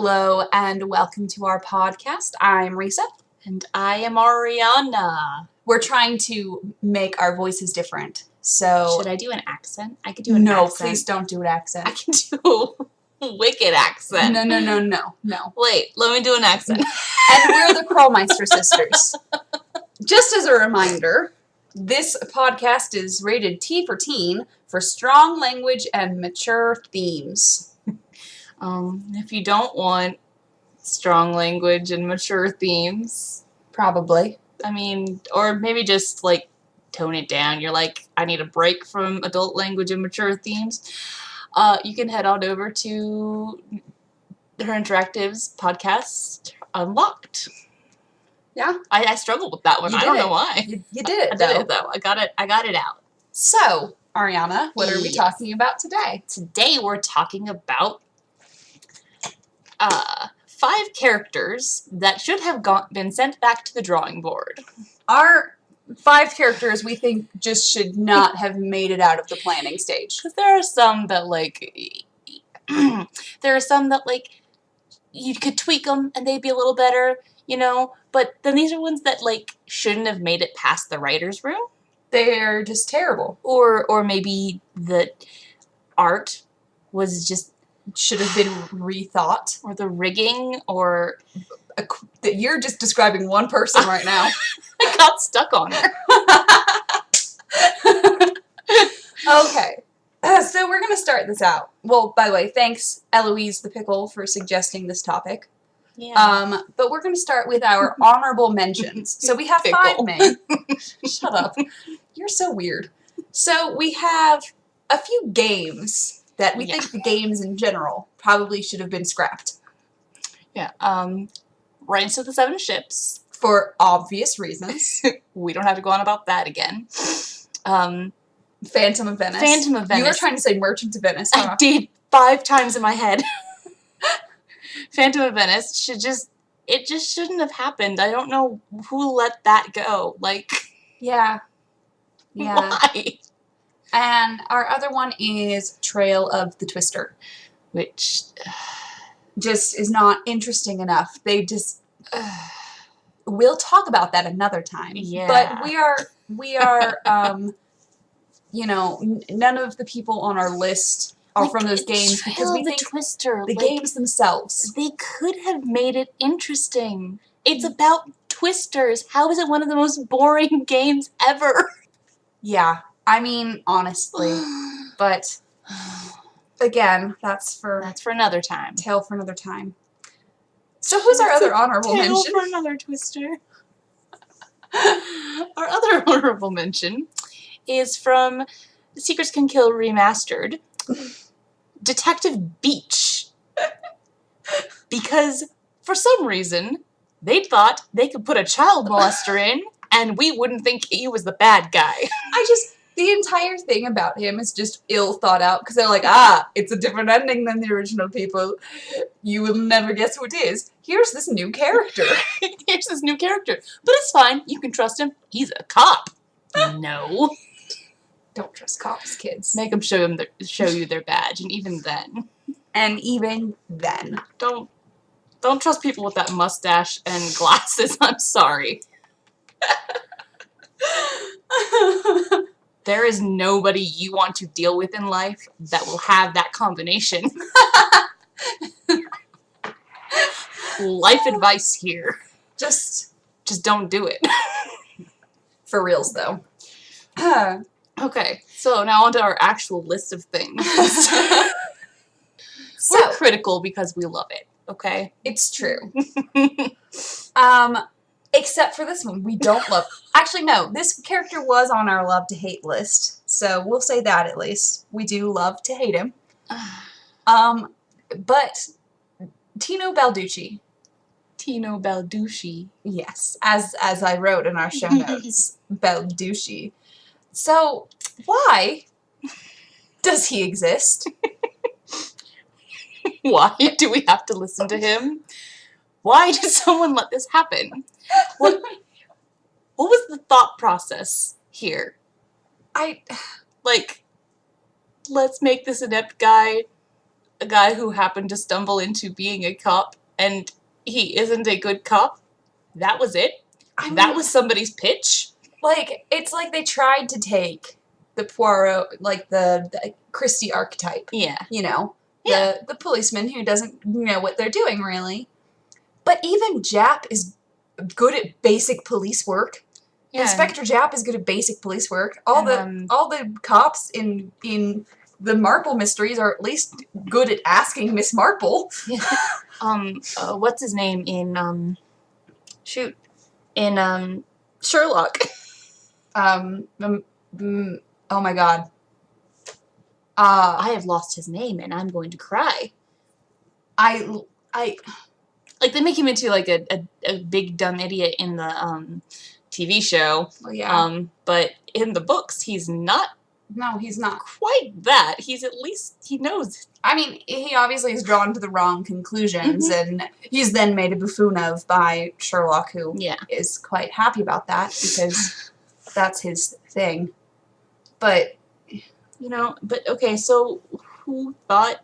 Hello and welcome to our podcast. I'm Risa. And I am Ariana. We're trying to make our voices different. So should I do an accent? I could do an accent. No, please don't do an accent. I can do a wicked accent. No. Wait, let me do an accent. And we're the Krolmeister sisters. Just as a reminder, this podcast is rated T for teen for strong language and mature themes. If you don't want strong language and mature themes, probably. I mean, or maybe just like tone it down. You're like, I need a break from adult language and mature themes. You can head on over to Her Interactive's podcast, Unlocked. Yeah, I struggled with that one. I don't know why. You did it. I did it though. I got it out. So, Ariana, what are we talking about today? Today we're talking about 5 characters that should have been sent back to the drawing board. Our 5 characters we think just should not have made it out of the planning stage. Because there are some that you could tweak them and they'd be a little better, you know. But then these are ones that shouldn't have made it past the writer's room. They're just terrible. Or maybe the art was just should have been rethought, or the rigging, or you're just describing one person right now. I got stuck on her. Okay, so we're gonna start this out. Well, by the way, thanks Eloise the Pickle for suggesting this topic. Yeah. But we're gonna start with our honorable mentions. So we have 5 main. Shut up. You're so weird. So we have a few games that we think the games in general probably should have been scrapped. Yeah. Rise of the 7 Ships. For obvious reasons. We don't have to go on about that again. Phantom of Venice. Phantom of Venice. You were trying to say Merchant of Venice, huh? I did 5 times in my head. Phantom of Venice it just shouldn't have happened. I don't know who let that go. Yeah. Why? And our other one is Trail of the Twister, which just is not interesting enough. They just we'll talk about that another time. Yeah. But we are you know, none of the people on our list are from those games because we think Twister, the games themselves. They could have made it interesting. It's about twisters. How is it one of the most boring games ever? Yeah. I mean, honestly, but again, that's for another time. Tale for another time. So who's our other honorable mention? Tale for another twister. Our other honorable mention is from Secrets Can Kill Remastered, Detective Beach. Because for some reason, they thought they could put a child molester in and we wouldn't think he was the bad guy. The entire thing about him is just ill thought out because they're like, it's a different ending than the original people. You will never guess who it is. Here's this new character. But it's fine. You can trust him. He's a cop. No. Don't trust cops, kids. Make them show you their badge, and even then. Don't trust people with that mustache and glasses. I'm sorry. There is nobody you want to deal with in life that will have that combination. Life advice here. Just don't do it. For reals, though. Okay, so now onto our actual list of things. We're critical because we love it, okay? It's true. Except for this one, we don't love... Actually, no, this character was on our love to hate list, so we'll say that at least. We do love to hate him. But Tino Balducci. Tino Balducci. Yes, as I wrote in our show notes, Balducci. So, why does he exist? Why do we have to listen to him? Why did someone let this happen? What was the thought process here? Let's make this inept guy a guy who happened to stumble into being a cop, and he isn't a good cop. That was it. That was somebody's pitch. Like, it's like they tried to take the Poirot, like the Christie archetype. Yeah. You know? Yeah. The policeman who doesn't know what they're doing, really. But even Japp is good at basic police work. Yeah. Inspector Japp is good at basic police work. All the cops in the Marple mysteries are at least good at asking Miss Marple. What's his name in Sherlock? Oh my god. I have lost his name and I'm going to cry. I Like, they make him into like a big dumb idiot in the TV show. well, yeah. But in the books he's not No, he's not. quite that. He's at least, he knows. I mean, he obviously is drawn to the wrong conclusions, and he's then made a buffoon of by Sherlock, who is quite happy about that, because that's his thing. But, okay, so who thought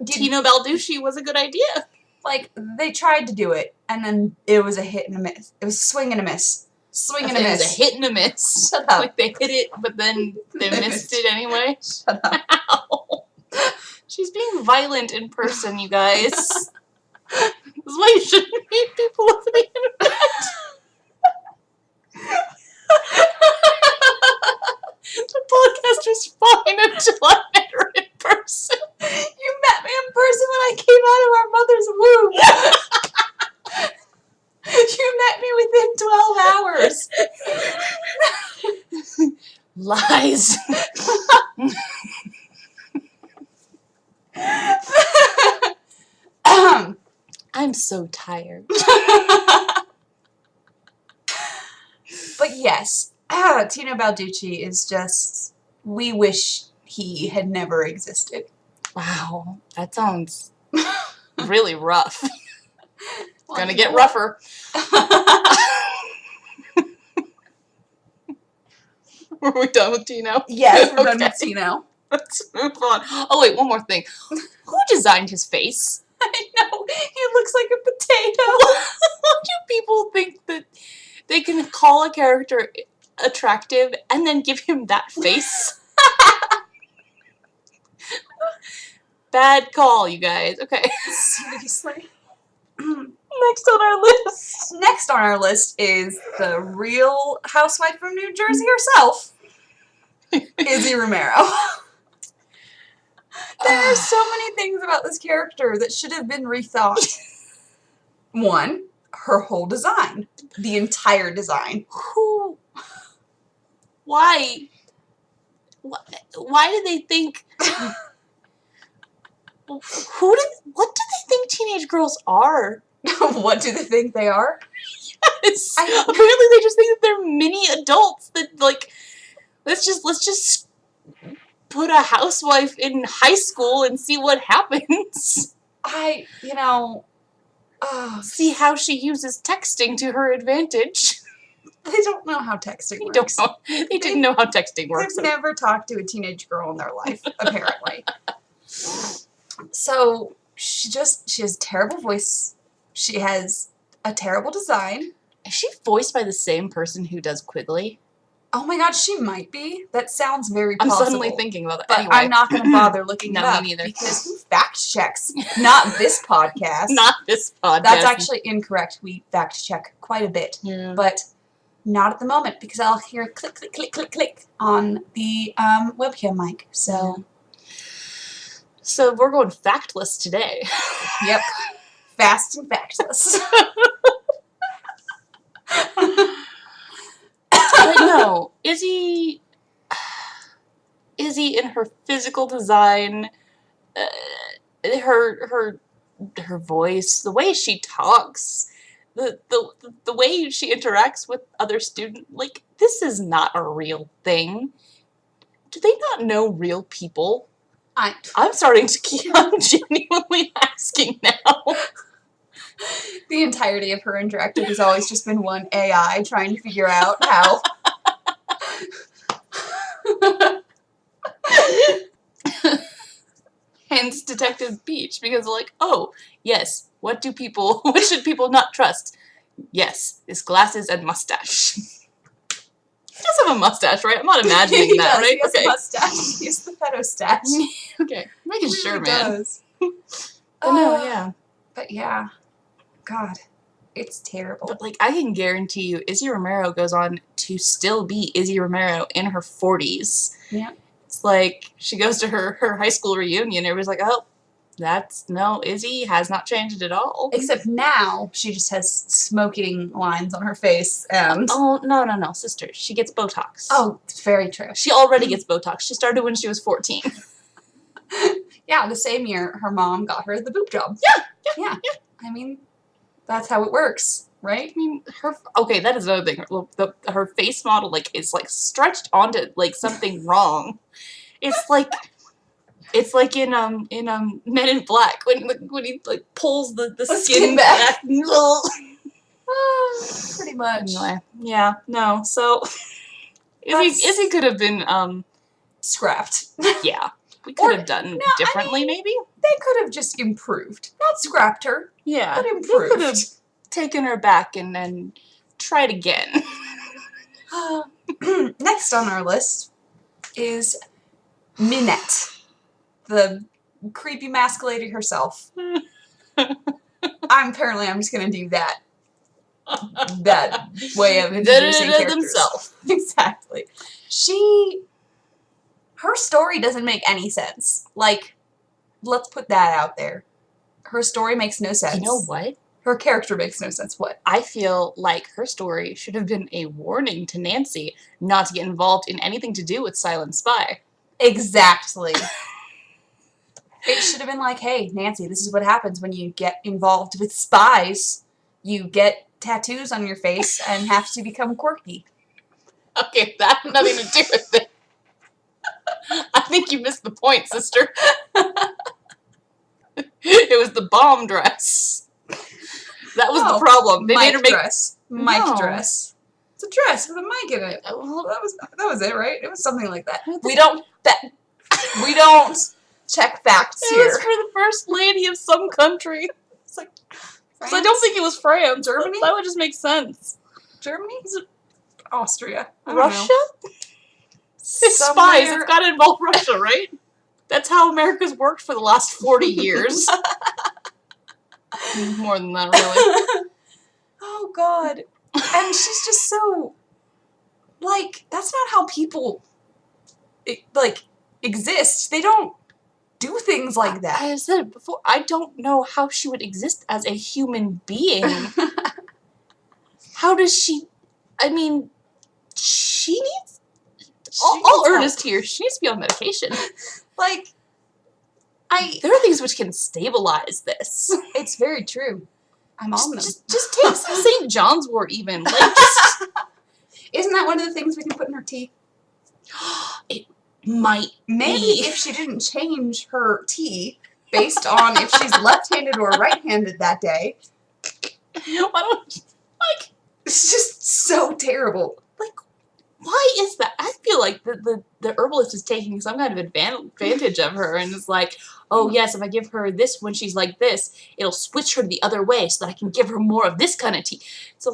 Tino Balducci was a good idea? Like, they tried to do it, and then it was a hit and a miss. It was swing and a miss. Swing and a miss. It was a hit and a miss. Shut up. Like, they hit it, but then they missed it anyway. Shut up. Ow. She's being violent in person, you guys. This is why you shouldn't meet people over the internet. The podcast was fine until I met her in person. You met me in person when I came out of our mother's womb. You met me within 12 hours. Lies. I'm so tired. But yes, Tino Balducci is just, we wish he had never existed. Wow, that sounds really rough. Well, Gonna get rougher. Were we done with Tino? Yes, we're done Okay. with Tino. Let's move on. Oh wait, one more thing. Who designed his face? I know, he looks like a potato. Why do people think that they can call a character attractive and then give him that face? Bad call, you guys. Okay. Seriously. Next on our list. Next on our list is the real housewife from New Jersey herself, Izzy Romero. There are so many things about this character that should have been rethought. One, her whole design. The entire design. Who? Why? Why did they think? What do they think teenage girls are? What do they think they are? Yes. Apparently they just think that they're mini adults that, like, let's just put a housewife in high school and see what happens. See how she uses texting to her advantage. They don't know how texting works. They didn't know how texting works. They've never talked to a teenage girl in their life, apparently. So, she has a terrible voice. She has a terrible design. Is she voiced by the same person who does Quigley? Oh my god, she might be. That sounds very I'm possible. suddenly thinking about that. But Anyway. I'm not going to bother looking No, it up. me neither. Because who fact checks? Not this podcast. Not this podcast. That's actually incorrect. We fact check quite a bit. Yeah. But not at the moment, because I'll hear click, click, click, click, click on the webcam mic. So we're going factless today. Yep. Fast and factless. But no, Izzy in her physical design, her voice, the way she talks, the way she interacts with other students, like, this is not a real thing. Do they not know real people? I'm starting to I'm genuinely asking now. The entirety of her interactive has always just been one AI trying to figure out how. Hence against Detective Peach because like, oh, yes, what should people not trust? Yes, his glasses and mustache. He does have a mustache, right? I'm not imagining He that, does. right? He has a mustache. He has the pedo-stache. Okay, making He sure, really man. does. But no, yeah. But yeah, God, it's terrible. But like, I can guarantee you, Izzy Romero goes on to still be Izzy Romero in her 40s. Yeah. It's like she goes to her high school reunion. Everybody's like, oh, Izzy has not changed at all. Except now she just has smoking lines on her face and. Oh, no, sister. She gets Botox. Oh, it's very true. She already gets Botox. She started when she was 14. Yeah, the same year her mom got her the boob job. Yeah. I mean, that's how it works, right? I mean, that is another thing. Her face model is stretched onto something wrong. It's like in Men in Black when he pulls the skin back. Pretty much. Anyway, yeah, no. So Izzy could have been scrapped. Yeah. We could have done differently, maybe? They could have just improved. Not scrapped her. Yeah. But improved. They could have taken her back and then tried again. Next on our list is Minette, the creepy mask lady herself. I'm just going to do that way of introducing characters. Themselves. Exactly. Her story doesn't make any sense. Let's put that out there. Her story makes no sense. You know what? Her character makes no sense. What? I feel like her story should have been a warning to Nancy not to get involved in anything to do with Silent Spy. Exactly. It should have been like, hey, Nancy, this is what happens when you get involved with spies. You get tattoos on your face and have to become quirky. Okay, that has nothing to do with it. I think you missed the point, sister. It was the bomb dress. That was the problem. They made her make dress. Mic dress. It's a dress with a mic in it. Well, that was it, right? It was something like that. We don't check facts here. It was for the first lady of some country. It's like, France? I don't think it was France. Germany? That would just make sense. Germany? Is it Austria? Russia? It's spies. It's got to involve Russia, right? That's how America's worked for the last 40 years. More than that, really. Oh, God. And she's just so, that's not how people, exist. They don't do things like that. I said it before. I don't know how she would exist as a human being. How does she, I mean, she needs, all earnest here, she needs to be on medication. There are things which can stabilize this. It's very true. I'm on them. Just take some St. John's wort even. Isn't that one of the things we can put in her tea? It might Maybe be. if she didn't change her tea based on if she's left-handed or right-handed that day. Why don't, it's just so terrible. Why is that? I feel like the herbalist is taking some kind of advantage of her and is like, oh yes, if I give her this when she's like this, it'll switch her the other way so that I can give her more of this kind of tea. So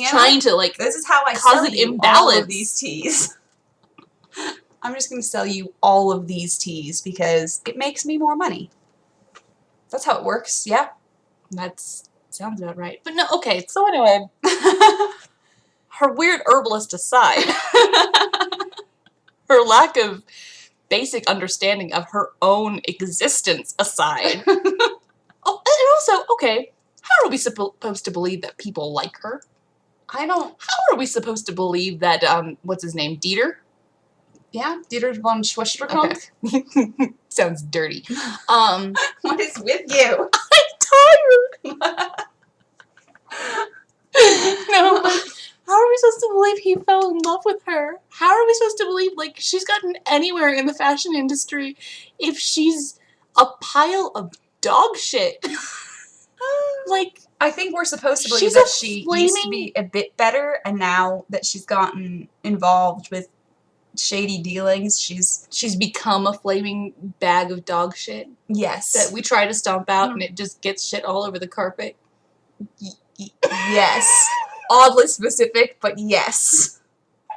trying to this is how I cause sell an you imbalance. all of these teas. I'm just going to sell you all of these teas because it makes me more money. That's how it works, yeah? That sounds about right. But no, okay, so anyway. Her weird herbalist aside, her lack of basic understanding of her own existence aside. And also, okay, how are we supposed to believe that people like her? How are we supposed to believe that, what's his name, Dieter? Yeah, Dieter von Schwesterkamp. Okay. Sounds dirty. What is with you? I'm tired. No, but how are we supposed to believe he fell in love with her? How are we supposed to believe, she's gotten anywhere in the fashion industry if she's a pile of dog shit? I think we're supposed to believe that she used to be a bit better, and now that she's gotten involved with shady dealings. She's become a flaming bag of dog shit Yes. that we try to stomp out and it just gets shit all over the carpet. Yes. Oddly specific, but yes.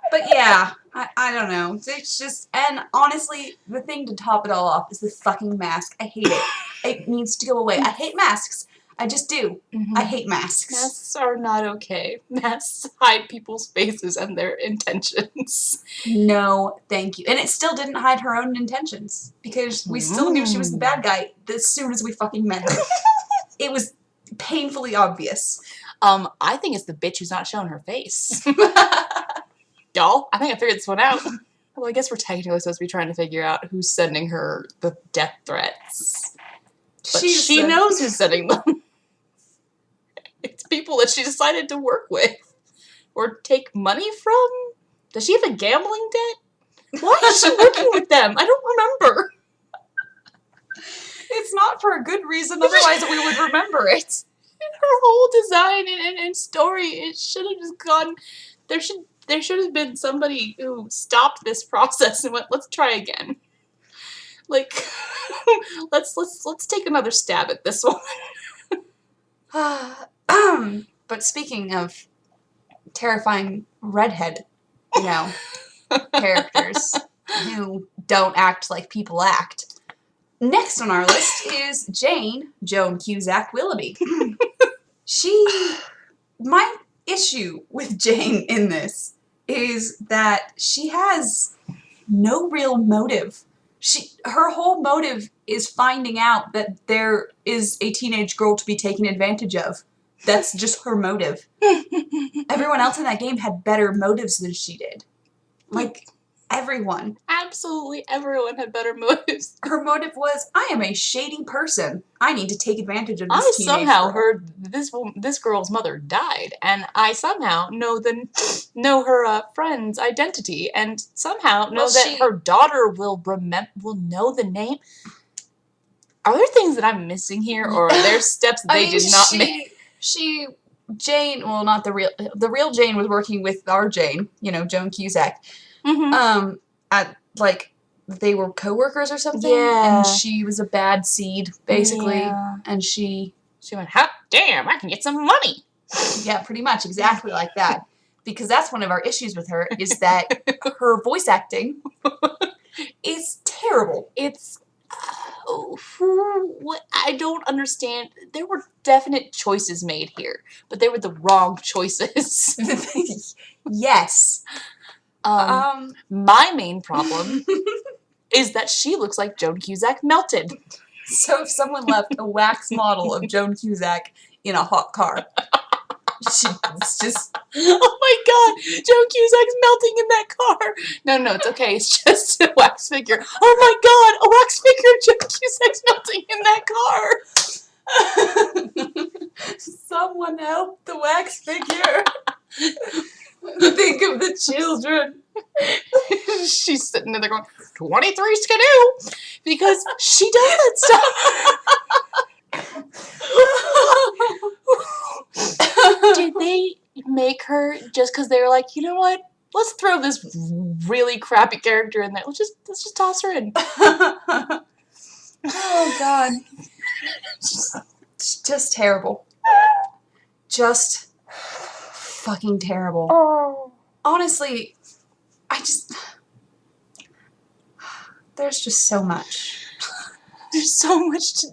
But yeah, I don't know. It's just, and honestly, the thing to top it all off is the fucking mask. I hate it. It needs to go away. I hate masks. I just do. I hate masks. Masks are not okay. Masks hide people's faces and their intentions. No, thank you. And it still didn't hide her own intentions, because we still knew she was the bad guy as soon as we fucking met her. It was painfully obvious. I think it's the bitch who's not showing her face. Y'all, I think I figured this one out. Well, I guess we're technically supposed to be trying to figure out who's sending her the death threats. But she knows who's sending them. It's people that she decided to work with. Or take money from? Does she have a gambling debt? Why is she working with them? I don't remember. It's not for a good reason, otherwise we would remember it. Her whole design and story, it should have just gone... There should have been somebody who stopped this process and went, let's try again. Like, let's take another stab at this one. But speaking of terrifying redhead, characters who don't act like people act, next on our list is Joan Cusack Willoughby. My issue with Jane in this is that she has no real motive. Her whole motive is finding out that there is a teenage girl to be taken advantage of. That's just her motive. Everyone else in that game had better motives than she did. Like, everyone. Absolutely everyone had better motives. Her motive was, I am a shady person. I need to take advantage of this I teenage somehow girl. heard this girl's mother died, and I somehow know her friend's identity, and somehow know that her daughter will know the name. Are there things that I'm missing here, or are there steps they did not make? Jane, well, not the real Jane was working with our Jane, Joan Cusack. They were co-workers or something, and she was a bad seed, basically, and she went, hot damn, I can get some money. Yeah, pretty much, exactly like that. Because that's one of our issues with her, is that her voice acting is terrible. It's... what I don't understand. There were definite choices made here, but they were the wrong choices. Yes. My main problem is that she looks like Joan Cusack melted. So if someone left a wax model of Joan Cusack in a hot car, it's just... Oh my god, Joan Cusack's melting in that car. No, it's okay. It's just a wax figure. Oh my god, a wax figure of Joan Cusack's melting in that car. Someone help the wax figure. Think of the children. She's sitting there going, 23 skidoo, because she does that stuff. Did they make her just because they were like, you know what? Let's throw this really crappy character in there. Let's just toss her in. Oh god. Just terrible. Just fucking terrible. Oh. Honestly, there's just so much. There's so much to...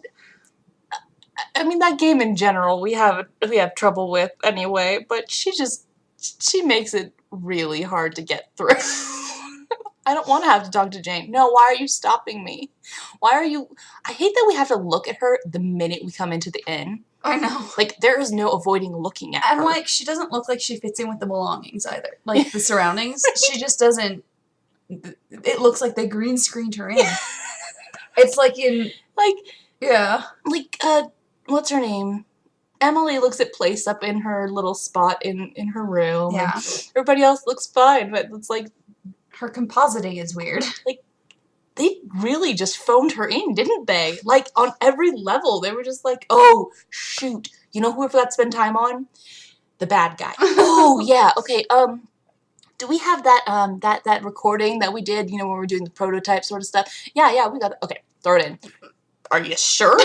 I mean, that game in general, we have trouble with anyway, but she makes it really hard to get through. I don't want to have to talk to Jane. No, why are you stopping me? I hate that we have to look at her the minute we come into the inn. I know. Like, there is no avoiding looking at her. And, like, she doesn't look like she fits in with the belongings either. Like, the surroundings. She just doesn't... It looks like they green screened her in. It's like in... Like... Yeah. Like, what's her name? Emily looks at place up in her little spot in her room. Yeah. Everybody else looks fine, but it's like... Her compositing is weird. Like, they really just phoned her in, didn't they? Like, on every level, they were just like, oh, shoot. You know who we forgot to spend time on? The bad guy. Oh, yeah, okay, do we have that that recording that we did, when we were doing the prototype sort of stuff? Yeah, we got it. Okay, throw it in. Are you sure?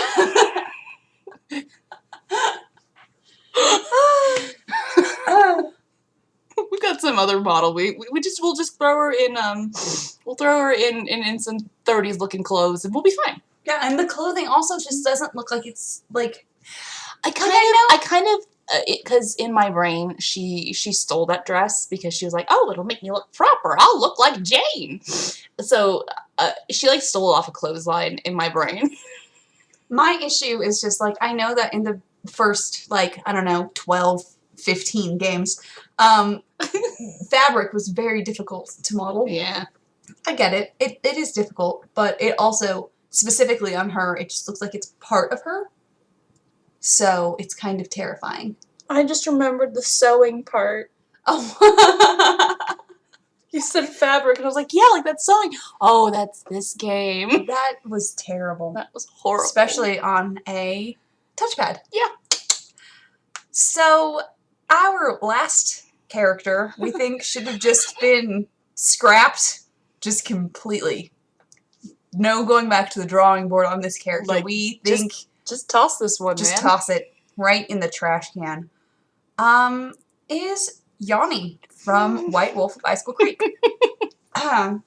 We got some other model. We'll just throw her in we'll throw her in some 30s looking clothes and we'll be fine. Yeah, and the clothing also just doesn't look like it's like because in my brain she stole that dress because she was like, oh, it'll make me look proper. I'll look like Jane. So she like stole off a clothesline in my brain. My issue is just like I know that in the first 12, 15 games, fabric was very difficult to model. Yeah, I get it. It is difficult, but it also specifically on her, it just looks like it's part of her. So it's kind of terrifying. I just remembered the sewing part. Oh. You said fabric, and I was like, yeah, like that's sewing. Oh, that's this game. That was terrible. That was horrible. Especially on a touchpad. Yeah. So our last character, we think, should have just been scrapped just completely. No going back to the drawing board on this character. Like, we think... Just toss this one, Just man. toss it right in the trash can. Is Yanni from White Wolf of Icicle Creek. I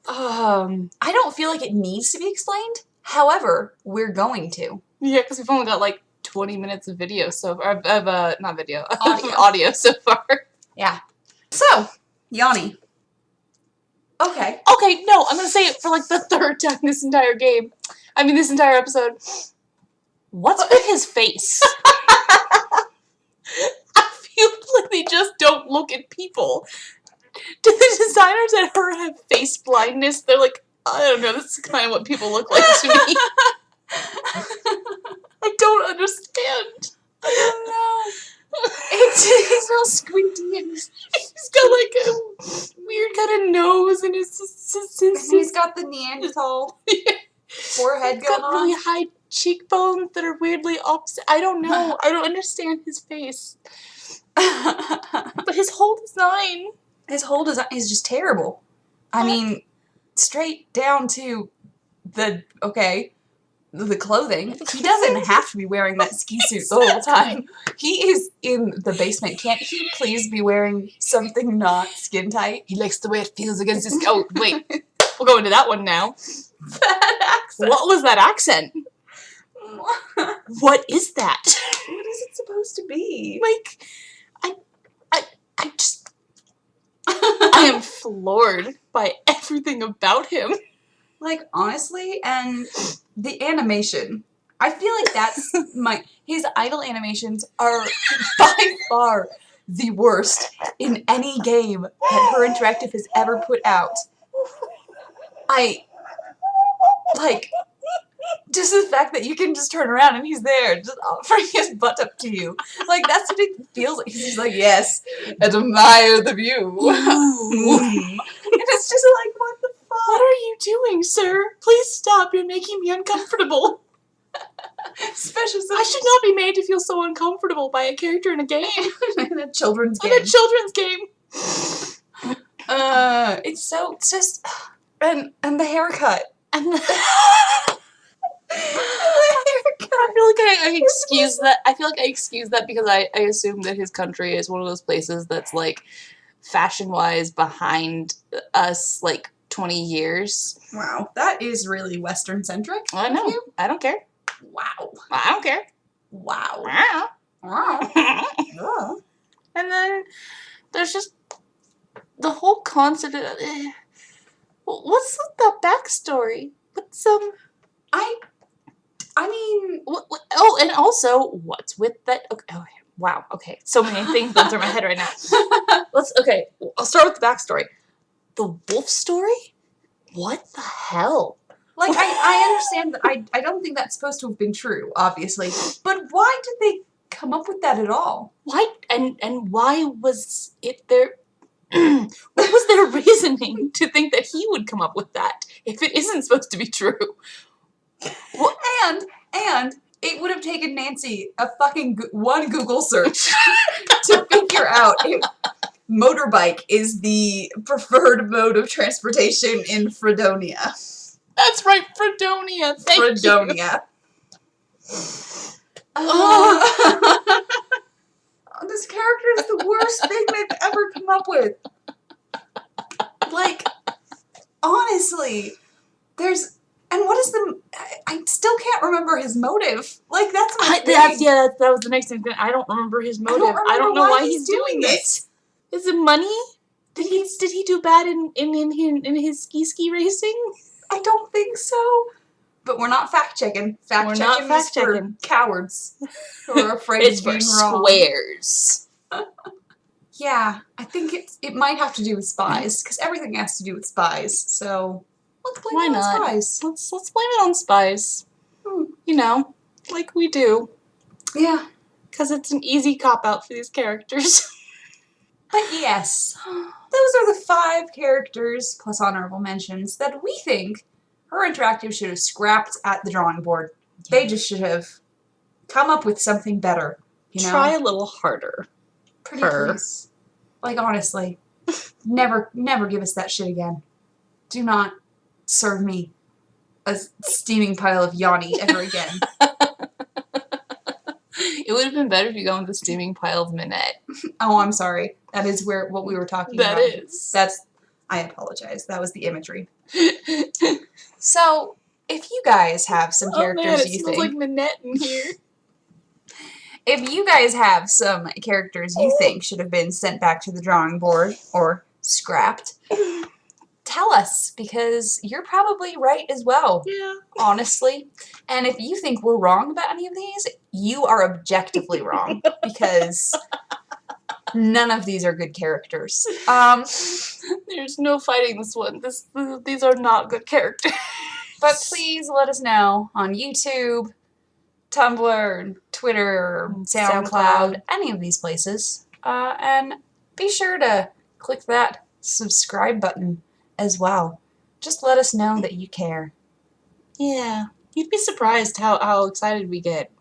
don't feel like it needs to be explained. However, we're going to. Yeah, because we've only got like 20 minutes of video not video, Audio. audio so far. Yeah. So, Yanni. Okay. Okay, no, I'm going to say it for like the third time this entire game. I mean, this entire episode. What's with his face? I feel like they just don't look at people. Do the designers at her have face blindness? They're like, I don't know, this is kind of what people look like to me. I don't understand. I don't know. He's real squinty and he's got like a weird kind of nose and he's got the Neanderthal forehead he's going got on. really high cheekbones that are weirdly opposite. I don't know. I don't understand his face. But his whole design. His whole design is just terrible. I mean, straight down to the clothing. He doesn't have to be wearing that ski suit the whole time. He is in the basement. Can't he please be wearing something not skin tight? He likes the way it feels against his... Oh, wait. We'll go into that one now. That accent. What was that accent? What is that? What is it supposed to be? Like, I just... I am floored by everything about him. Like, honestly, and the animation. I feel like that's his idle animations are by far the worst in any game that Her Interactive has ever put out. Just the fact that you can just turn around and he's there, just offering his butt up to you. Like, that's what it feels like. He's just like, yes, admire the view. And it's just like, what the fuck? What are you doing, sir? Please stop. You're making me uncomfortable. Especially I should not be made to feel so uncomfortable by a character in a game. in a children's game. In a children's game. It's just... And the haircut. And I feel like I excuse that. I feel like I excuse that because I assume that his country is one of those places that's like fashion-wise behind us like 20 years. Wow, that is really Western-centric. I know. I don't care. Wow. I don't care. Wow. Wow. And then there's just the whole concept of what's the backstory? What's I mean, oh, and also, what's with that? Okay, oh, wow, okay. So many things going through my head right now. Okay, I'll start with the backstory. The wolf story? What the hell? Like, I understand that I don't think that's supposed to have been true, obviously. But why did they come up with that at all? Why, and why was it there? What was their reasoning to think that he would come up with that if it isn't supposed to be true? Well, and it would have taken Nancy a fucking one Google search to figure out if motorbike is the preferred mode of transportation in Fredonia. That's right, Fredonia. Thank you. Fredonia. This character is the worst thing they've ever come up with. Like, honestly, there's... And what is the... I still can't remember his motive. Like, that's my thing. That was the next thing. I don't remember his motive. I don't know why he's doing this. Is it money? Did he do bad in his ski racing? I don't think so. But we're not fact-checking. Fact-checking is for cowards who are afraid of being wrong. Squares. Yeah, I think it might have to do with spies, because everything has to do with spies, so let's blame it on spies. Let's blame it on spies. You know, like we do. Yeah. Because it's an easy cop-out for these characters. But yes, those are the 5 characters, plus honorable mentions, that we think Her Interactive should have scrapped at the drawing board. Yeah. They just should have come up with something better. You know? Try a little harder. Pretty please. Like, honestly, never give us that shit again. Do not serve me a steaming pile of Yanni ever again. It would have been better if you go with the steaming pile of Minette. Oh, I'm sorry. That is what we were talking about. That is. I apologize. That was the imagery. So, if you guys have some characters it smells like Minette in here. If you guys have some characters you think should have been sent back to the drawing board or scrapped, tell us, because you're probably right as well. Yeah. Honestly. And if you think we're wrong about any of these, you are objectively wrong, because none of these are good characters. There's no fighting this one. These are not good characters. But please let us know on YouTube, Tumblr, Twitter, SoundCloud, any of these places. And be sure to click that subscribe button as well. Just let us know that you care. Yeah. You'd be surprised how excited we get.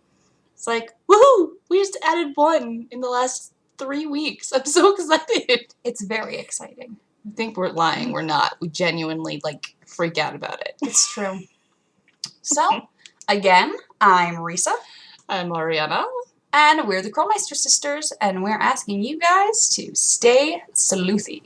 It's like, woohoo! We just added 1 in the last 3 weeks. I'm so excited. It's very exciting. I think we're lying. We're not. We genuinely, freak out about it. It's true. So, again, I'm Risa. I'm Ariana. And we're the Krolmeister sisters, and we're asking you guys to stay sleuthy.